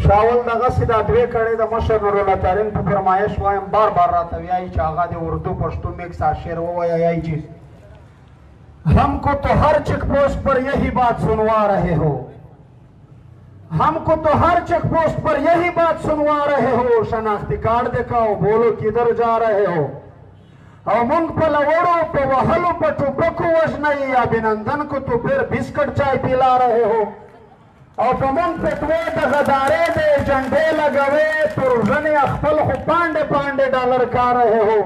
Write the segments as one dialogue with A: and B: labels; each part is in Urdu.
A: شاول دغه سي دا دوی کړي د مشر نورالله ترین په فرمایش وایم بار بار راته وایي چې هغه د اردو پښتو مکس شعر ووایي چې ہم کو تو ہر چیک پوسٹ پر یہی بات سنوا رہے ہو ہم کو تو ہر چیک پوسٹ پر یہی بات سنوا رہے ہو شناختی کارڈ دکھاؤ بولو کدھر جا رہے ہو او منگ پہ لوڑو پہ وحلو پہ ٹوپکو وشنئی ابھینندن کو تو پھر بسکٹ چائے پلا رہے ہو او پہ منگ پہ توے دغدارے دے جنڈے لگوے پرزن اخفل خو پانڈے پانڈے ڈالر کا رہے ہو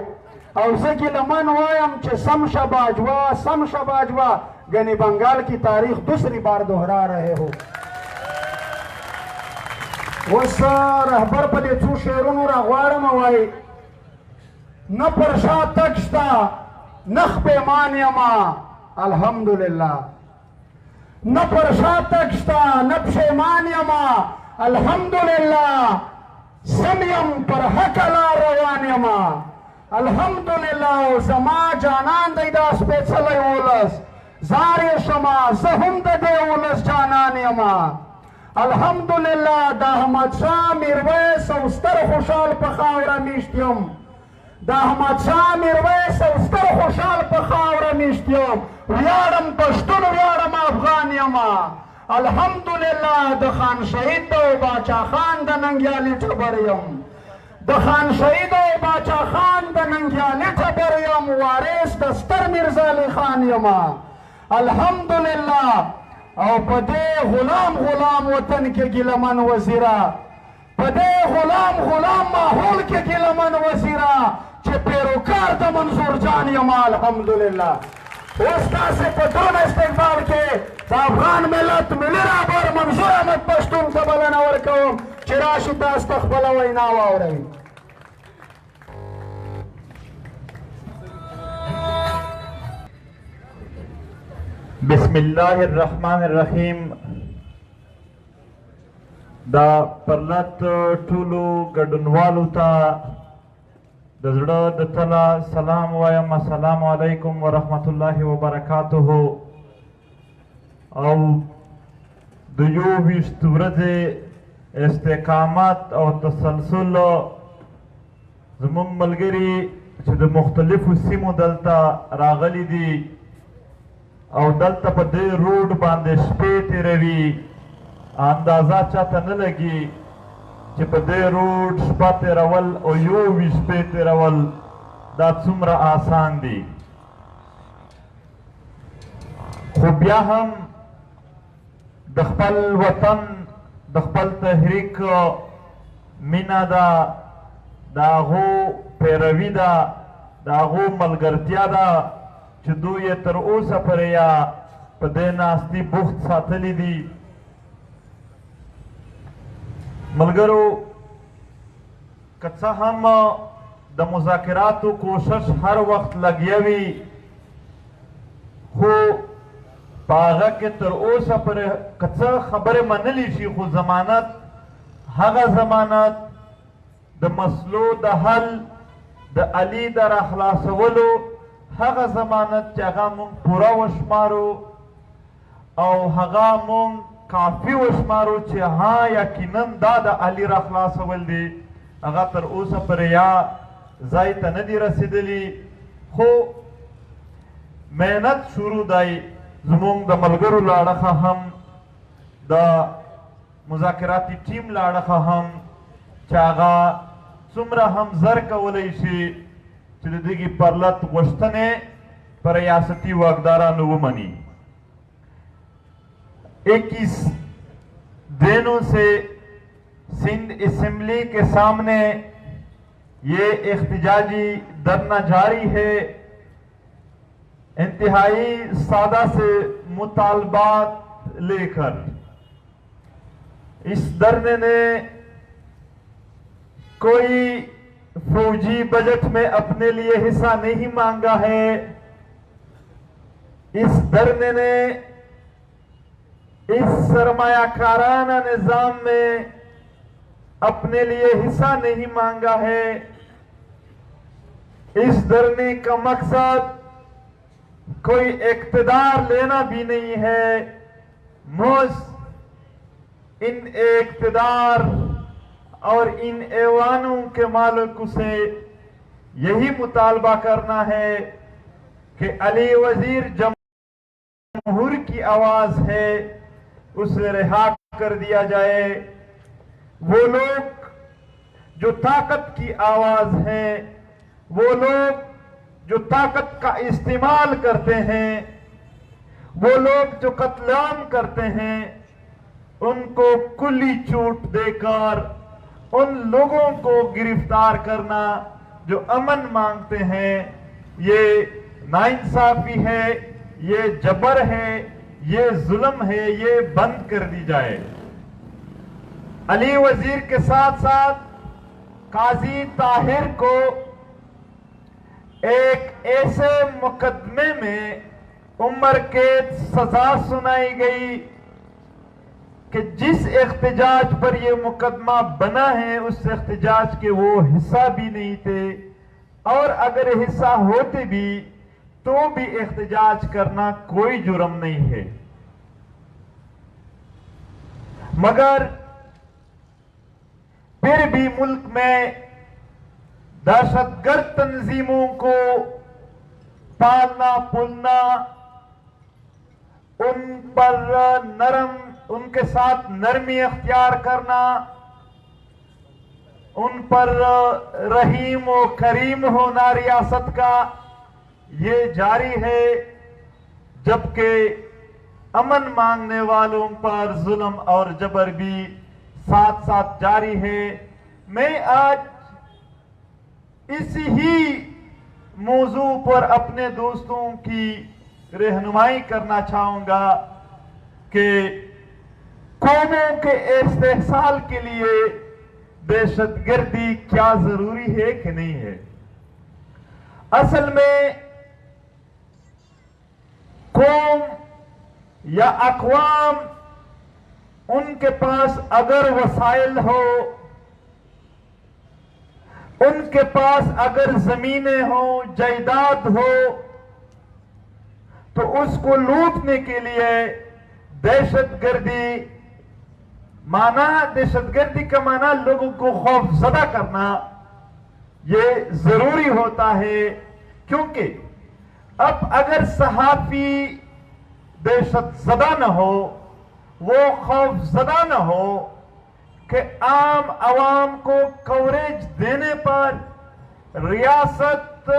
A: او زکی لمن وایم چھ سم شباجوا گنی بنگال کی تاریخ دوسری بار دہرا رہے ہو وس رهبر په دې څو شعرونو راغواړم وایي نه پر شا تک شته نه خپیمان یما الحمدلله نه پر شا تک شته نه پښیمان یما الحمدلله سم یم پر حق لار روان یما الحمدلله زما جانان دی دا سپېڅلی ولس زار یې شمه زه هم د دې ولس جانان یما الحمدلله د احمد شاه میرویس او ستر خوشحال په خاوره میشت یم د احمد شاه میرویس او ستر خوشحال په خاوره میشت یم ویاړم پښتون ویاړم افغان یما الحمدلله د خان شهید او باچا خان د ننګیالي ټبر یم د خان شهید او باچا خان د ننګیالي ټبر یم وارث د ستر میرزا علي خان یما الحمدلله او په دې غلام وطن کې ګیلمن وزیرا په دې غلام ماحول کې ګیلمن وزیرا چې پیروکار د منظور جان یم الحمدلله اوس تاسې په درون استقبال کې د افغان ملت ملي رهبر منظور احمد پښتون ته بلنه ورکوم چې راشي تاسو ته خپله وینا واورئ
B: بسم الله الرحمن الرحیم دا پرلت ټولو ګډونوالو ته د زړه د تله سلام وایم السلام علیکم ورحمت الله وبرکاته او د 21 ورځې استقامت او تسلسل زموږ ملګري چې د مختلفو سیمو دلته راغلي دي او دلته په دې روډ باندې شپې تېروي اندازه چاته نه لګي چې په دې روډ شپه تېرول او 21 شپې تېرول دا څومره آسان دي خو بیا هم د خپل وطن د خپل تحریک مینه ده د هغو پیروي ده د هغو ملګرتیا ده چې دوی یې تر اوسه پورې یا په دې ناستي بوخت ساتلي دي ملګرو که څه هم د مذاکراتو کوشش هر وخت لګیا وي خو په هغه کې تر اوسه پورې که څه خبرې منلی شي خو ضمانت هغه ضمانت د مسلو د حل د علي د راخلاصولو هغه ضمانت چې هغه مونږ پوره وشمارو او هغه مونږ کافي وشمارو چې ها یقینا دا د علي راخلاصول دي هغه تر اوسه پورې یا ځای ته نه دي رسېدلي خو محنت شروع دی زمونږ د ملګرو له اړخه هم د مذاکراتي ټیم له اړخه هم چې هغه څومره هم زر کولی شي چې د دغې پرلت غوښتنې په ریاستي واکدارانو ومني 21 دنوں سے سندھ اسمبلی کے سامنے یہ احتجاجی دھرنا جاری ہے انتہائی سادہ سے مطالبات لے کر اس دھرنے نے کوئی فوجی بجٹ میں اپنے لیے حصہ نہیں مانگا ہے اس دھرنے نے اس سرمایہ کارانہ نظام میں اپنے لیے حصہ نہیں مانگا ہے اس دھرنے کا مقصد کوئی اقتدار لینا بھی نہیں ہے ان اقتدار اور ان ایوانوں کے مالک سے یہی مطالبہ کرنا ہے کہ علی وزیر جمہور کی آواز ہے اسے رہا کر دیا جائے. وہ لوگ جو طاقت کی آواز ہیں، وہ لوگ جو طاقت کا استعمال کرتے ہیں، وہ لوگ جو قتل عام کرتے ہیں، ان کو کلی چھوٹ دے کر ان لوگوں کو گرفتار کرنا جو امن مانگتے ہیں، یہ ناانصافی ہے، یہ جبر ہے، یہ ظلم ہے، یہ بند کر دی جائے. علی وزیر کے ساتھ ساتھ قاضی طاہر کو ایک ایسے مقدمے میں عمر قید سزا سنائی گئی کہ جس احتجاج پر یہ مقدمہ بنا ہے اس احتجاج کے وہ حصہ بھی نہیں تھے، اور اگر حصہ ہوتے بھی تو بھی احتجاج کرنا کوئی جرم نہیں ہے. مگر پھر بھی ملک میں دہشت گرد تنظیموں کو پالنا پولنا، ان کے ساتھ نرمی اختیار کرنا، ان پر رحیم و کریم ہونا ریاست کا، یہ جاری ہے، جبکہ امن مانگنے والوں پر ظلم اور جبر بھی ساتھ ساتھ جاری ہے. میں آج اسی ہی موضوع پر اپنے دوستوں کی رہنمائی کرنا چاہوں گا کہ قوموں کے استحصال کے لیے دہشت گردی کیا ضروری ہے کہ نہیں ہے. اصل میں قوم یا اقوام، ان کے پاس اگر وسائل ہو، ان کے پاس اگر زمینیں ہوں، جائیداد ہو، تو اس کو لوٹنے کے لیے دہشت گردی کا معنی لوگوں کو خوف زدہ کرنا یہ ضروری ہوتا ہے. کیونکہ اب اگر صحافی دہشت زدہ نہ ہو، وہ خوف زدہ نہ ہو کہ عام عوام کو کوریج دینے پر، ریاست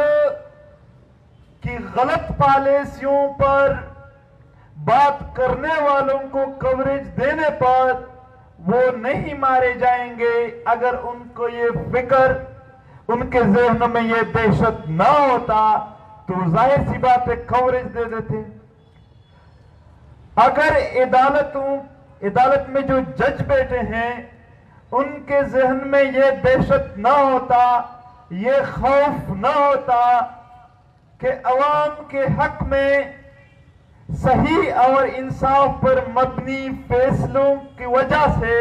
B: کی غلط پالیسیوں پر بات کرنے والوں کو کوریج دینے پر وہ نہیں مارے جائیں گے، اگر ان کو یہ فکر، ان کے ذہنوں میں یہ دہشت نہ ہوتا تو ظاہر سی بات ہے کوریج دے دیتے. اگر عدالت میں جو جج بیٹھے ہیں ان کے ذہن میں یہ دہشت نہ ہوتا، یہ خوف نہ ہوتا کہ عوام کے حق میں صحیح اور انصاف پر مبنی فیصلوں کی وجہ سے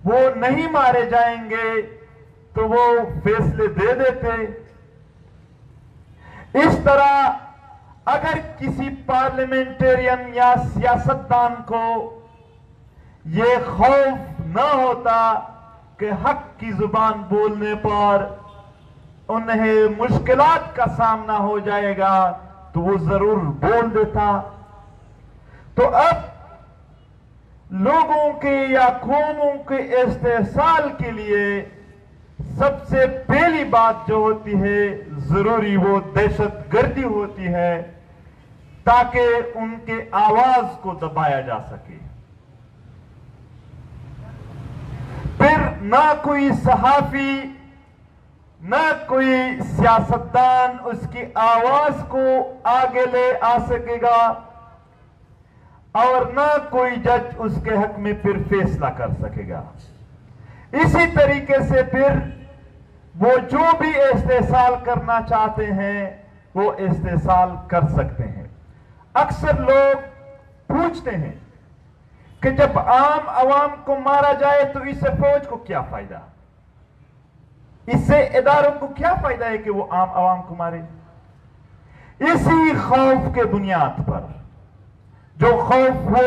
B: وہ نہیں مارے جائیں گے، تو وہ فیصلے دے دیتے. اس طرح اگر کسی پارلیمنٹرین یا سیاستدان کو یہ خوف نہ ہوتا کہ حق کی زبان بولنے پر انہیں مشکلات کا سامنا ہو جائے گا تو وہ ضرور بول دیتا. تو اب لوگوں کے یا قوموں کے استحصال کے لیے سب سے پہلی بات جو ہوتی ہے ضروری وہ دہشت گردی ہوتی ہے، تاکہ ان کے آواز کو دبایا جا سکے. پھر نہ کوئی صحافی، نہ کوئی سیاستدان اس کی آواز کو آگے لے آ سکے گا، اور نہ کوئی جج اس کے حق میں پھر فیصلہ کر سکے گا. اسی طریقے سے پھر وہ جو بھی استحصال کرنا چاہتے ہیں وہ استحصال کر سکتے ہیں. اکثر لوگ پوچھتے ہیں کہ جب عام عوام کو مارا جائے تو اس سے فوج کو کیا فائدہ، اس سے اداروں کو کیا فائدہ ہے کہ وہ عام عوام کو مارے. اسی خوف کے بنیاد پر، جو خوف ہو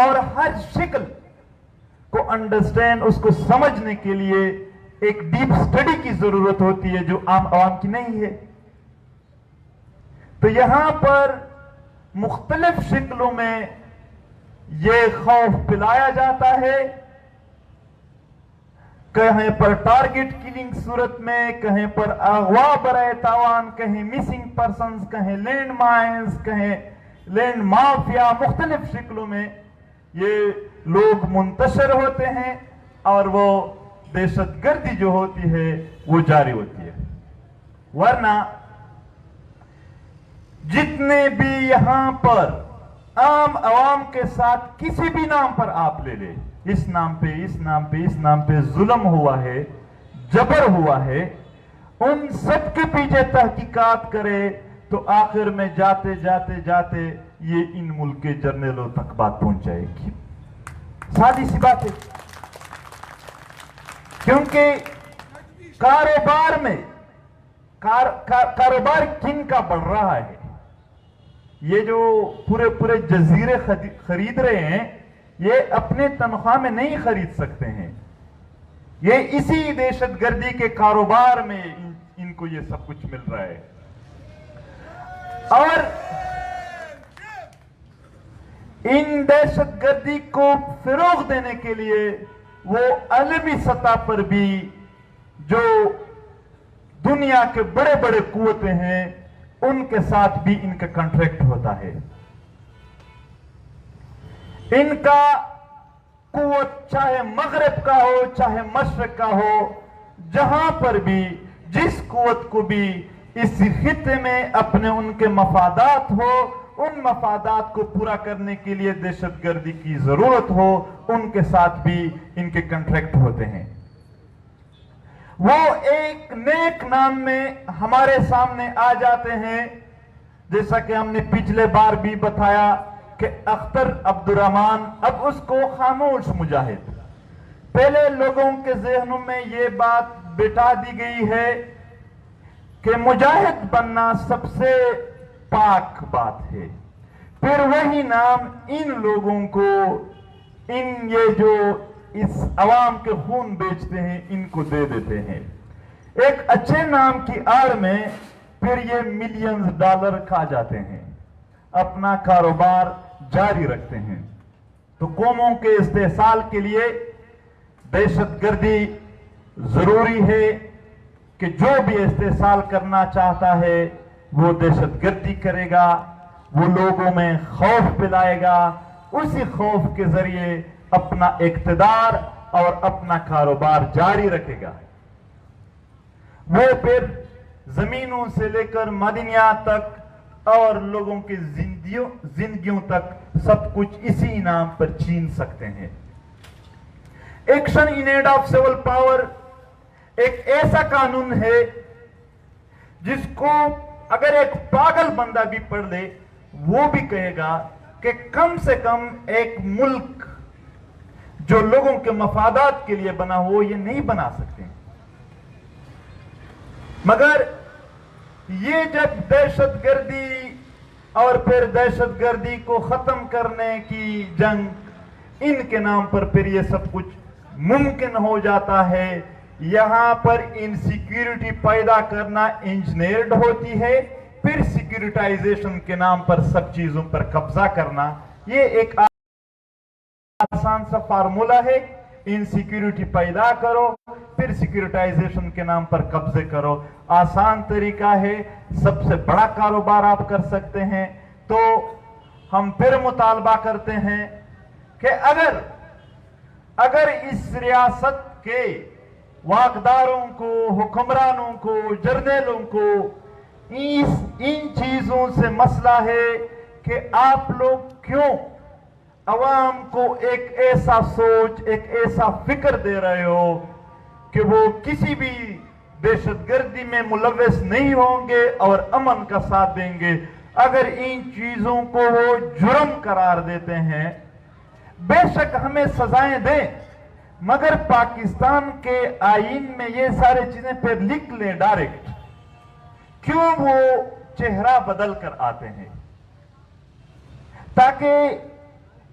B: اور ہر شکل کو انڈرسٹینڈ، اس کو سمجھنے کے لیے ایک ڈیپ سٹڈی کی ضرورت ہوتی ہے جو عام عوام کی نہیں ہے۔ تو یہاں پر مختلف شکلوں میں یہ خوف پلایا جاتا ہے، کہیں پر ٹارگٹ کلنگ صورت میں، کہیں پر اغوا برائے تاوان، کہیں مسنگ پرسنز، کہیں لینڈ مائنز، کہیں لینڈ مافیا، مختلف شکلوں میں یہ لوگ منتشر ہوتے ہیں اور وہ دہشت گردی جو ہوتی ہے وہ جاری ہوتی ہے۔ ورنہ جتنے بھی یہاں پر عام عوام کے ساتھ کسی بھی نام پر آپ لے لیں، اس نام پہ، اس نام پہ، اس نام پہ ظلم ہوا ہے، جبر ہوا ہے، ان سب کے پیچھے تحقیقات کرے تو آخر میں جاتے جاتے جاتے یہ ان ملک کے جرنیلوں تک بات پہنچ جائے گی۔ سادی سی بات ہے، کیونکہ کاروبار میں کاروبار کن کا بڑھ رہا ہے؟ یہ جو پورے جزیرے خرید رہے ہیں، یہ اپنے تنخواہ میں نہیں خرید سکتے ہیں، یہ اسی دہشت گردی کے کاروبار میں ان کو یہ سب کچھ مل رہا ہے۔ اور ان دہشت گردی کو فروغ دینے کے لیے وہ عالمی سطح پر بھی جو دنیا کے بڑے بڑے قوتیں ہیں ان کے ساتھ بھی ان کا کنٹریکٹ ہوتا ہے۔ ان کا قوت چاہے مغرب کا ہو چاہے مشرق کا ہو، جہاں پر بھی جس قوت کو بھی اس خطے میں اپنے ان کے مفادات ہو، ان مفادات کو پورا کرنے کے لیے دہشت گردی کی ضرورت ہو، ان کے ساتھ بھی ان کے کنٹریکٹ ہوتے ہیں۔ وہ ایک نیک نام میں ہمارے سامنے آ جاتے ہیں، جیسا کہ ہم نے پچھلے بار بھی بتایا کہ اختر عبد الرحمن، اب اس کو خاموش مجاہد۔ پہلے لوگوں کے ذہنوں میں یہ بات بٹھا دی گئی ہے کہ مجاہد بننا سب سے پاک بات ہے، پھر وہی نام ان لوگوں کو، یہ جو اس عوام کے خون بیچتے ہیں ان کو دے دیتے ہیں۔ ایک اچھے نام کی آڑ میں پھر یہ ملینز ڈالر کھا جاتے ہیں، اپنا کاروبار جاری رکھتے ہیں۔ تو قوموں کے استحصال کے لیے دہشت گردی ضروری ہے کہ جو بھی استحصال کرنا چاہتا ہے وہ دہشت گردی کرے گا، وہ لوگوں میں خوف پلائے گا، اسی خوف کے ذریعے اپنا اقتدار اور اپنا کاروبار جاری رکھے گا۔ وہ پھر زمینوں سے لے کر معدنیات تک اور لوگوں کی زندگیوں تک سب کچھ اسی نام پر چھین سکتے ہیں۔ Action in aid of civil power ایک ایسا قانون ہے جس کو اگر ایک پاگل بندہ بھی پڑھ لے وہ بھی کہے گا کہ کم سے کم ایک ملک جو لوگوں کے مفادات کے لیے بنا ہو یہ نہیں بنا سکتے۔ مگر یہ جب دہشت گردی اور پھر دہشت گردی کو ختم کرنے کی جنگ، ان کے نام پر پھر یہ سب کچھ ممکن ہو جاتا ہے۔ یہاں پر انسیکیورٹی پیدا کرنا انجینئرڈ ہوتی ہے، پھر سیکیورٹائزیشن کے نام پر سب چیزوں پر قبضہ کرنا، یہ ایک آسان سا فارمولا ہے۔ انسیکیورٹی پیدا کرو، پھر سیکیورٹائزیشن کے نام پر قبضے کرو، آسان طریقہ ہے، سب سے بڑا کاروبار آپ کر سکتے ہیں۔ تو ہم پھر مطالبہ کرتے ہیں کہ اگر اس ریاست کے واقداروں کو، حکمرانوں کو، جرنیلوں کو ان چیزوں سے مسئلہ ہے کہ آپ لوگ کیوں عوام کو ایک ایسا سوچ، ایک ایسا فکر دے رہے ہو کہ وہ کسی بھی دہشت گردی میں ملوث نہیں ہوں گے اور امن کا ساتھ دیں گے، اگر ان چیزوں کو وہ جرم قرار دیتے ہیں، بے شک ہمیں سزائیں دیں، مگر پاکستان کے آئین میں یہ سارے چیزیں پھر لکھ لیں ڈائریکٹ، کیوں وہ چہرہ بدل کر آتے ہیں؟ تاکہ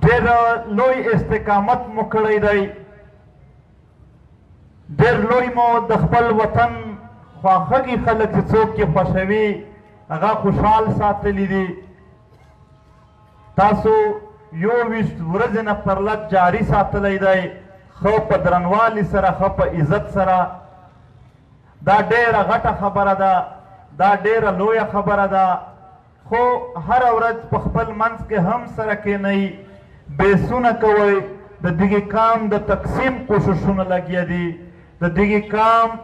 B: ډېر لوی استقامت مو کړی دی، ډېر لوی مو د خپل وطن خواخوږي خلک چې څوک یې خوښوي هغه خوشحال ساتلی دي. تاسو 21 ورځې نه پرلط جاري ساتلی دی، ښه په درنوالي سره، ښه په عزت سره. دا ډېره غټه خبره ده، دا ډېره لویه خبره ده. خو هره ورځ په خپل منځ کې هم سره کښېنئ، بیسونه کوئ، د دغه کام د تقسیم کوششونه لګیا دي، د دغه کام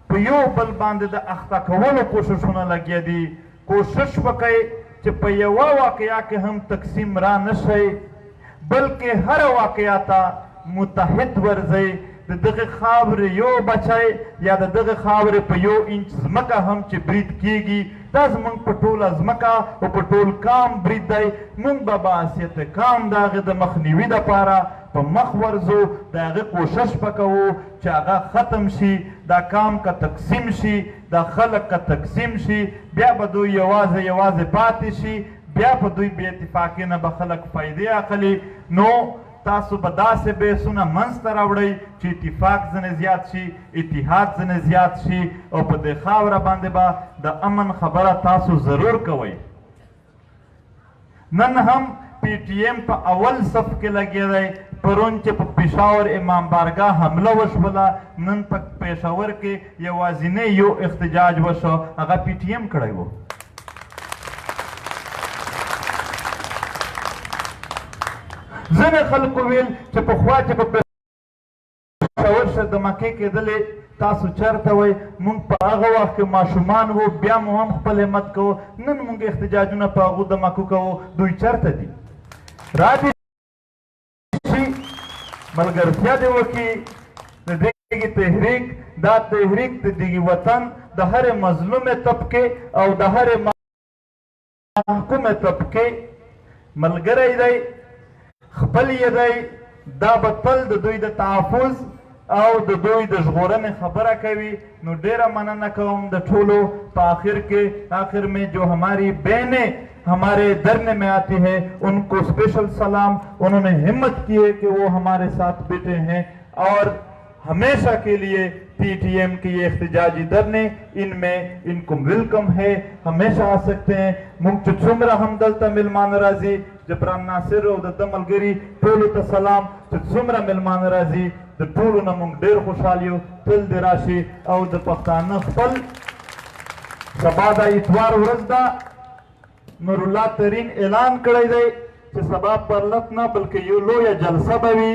B: په یو بل باندې د اخته کولو کوششونه لګیا دي. کوشش وکئ چې په یوه واقعه کې هم تقسیم را نشئ، بلکې هره واقعه ته متحد ورځئ. د دغه خاورې یو بچی یا د دغه خاورې په یو انچ ځمکه هم چې برید کیږي، دا زمونږ په ټوله ځمکه او په ټول کام برید دی. مونږ به باحثیت کام د هغې د مخنیوي دپاره په مخ ورځو، د هغې کوشش به کوو چې هغه ختم شي، دا کام که تقسیم شي، دا خلک که تقسیم شي، بیا به دوی یوازې یوازې پاتې شي، بیا په دوی بې اتفاقۍ نه به خلک فایدې اخلي. نو تاسو به داسې بیسونه منځته راوړئ چې اتفاق ځنې زیات شي، اتحاد ځنې زیات شي، او په دې خاوره باندې به د امن خبره تاسو ضرور کوئ. نن هم پی ټي ایم په اول صف کې لګیا دی. پرون چې په پېښور امام بارګاه حمله وشوله، نن په پېښور کې یوازینی یو احتجاج وشو، هغه پی ټي ایم کړی و. ځینې خلکو ویل چې پخوا چې په پېښور شه دمکې کېدلې، تاسو چېرته وئ؟ مونږ په هغه وخت کې ماشومان وو، بیا مو هم خپل همت کوو. نن مونږ احتجاجونه په هغو دمکو کوو. دوی چېرته دي؟ رادې شي، ملګرتیا دې وکړي. د دغې تحریک، دا تحریک د دغې وطن د هرې مظلومې طبقې او د هرې محکومې طبقې ملګری دی، خپل یې دی. دا به تل د دوی د تحفظ او د دوی د ژغورنې خبره کوي. نو ډیره مننه کوم د ټولو. په آخر میں جو ہماری بہنیں ہمارے دھرنے میں آتی ہے ان کو اسپیشل سلام. انہوں نے ہمت کی ہے کہ وہ ہمارے ساتھ بیٹھے ہیں اور ہمیشہ کے لیے پی ٹی ایم کی یہ احتجاجی دھرنے ان میں ان کو ویلکم ہے، ہمیشہ آ سکتے ہیں. مونږ چې څومره هم دلته میلمانه راځي، جبران ناصر او د ده ملګري ټولو ته سلام. چې څومره میلمانه راځي د ټولو نه مونږ ډېر خوشحال یو. تل دې راشي. او د پښتانه خپل سبا د اتوار ورځ ده، نور الله ترین اعلان کړی دی چې سبا پرلط نه بلکہ یو لویه جلسه به وي.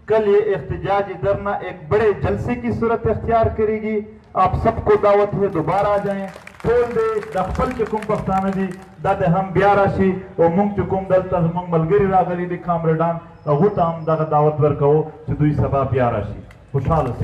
B: کل یہ احتجاجی دھرنا ایک بڑے جلسے کی صورت اختیار کرے گی. آپ سب کو دعوت ہے، دوبارہ آ جائیں. ټول دې د خپل چې کوم پښتانه دي دا د هم بیا راشي او موږ چې کوم دلته زموږ ملګري راغلي دي کامریډان هغو ته هم دغه دعوت ورکوو چې دوی سبا بیا راشي خوشحاله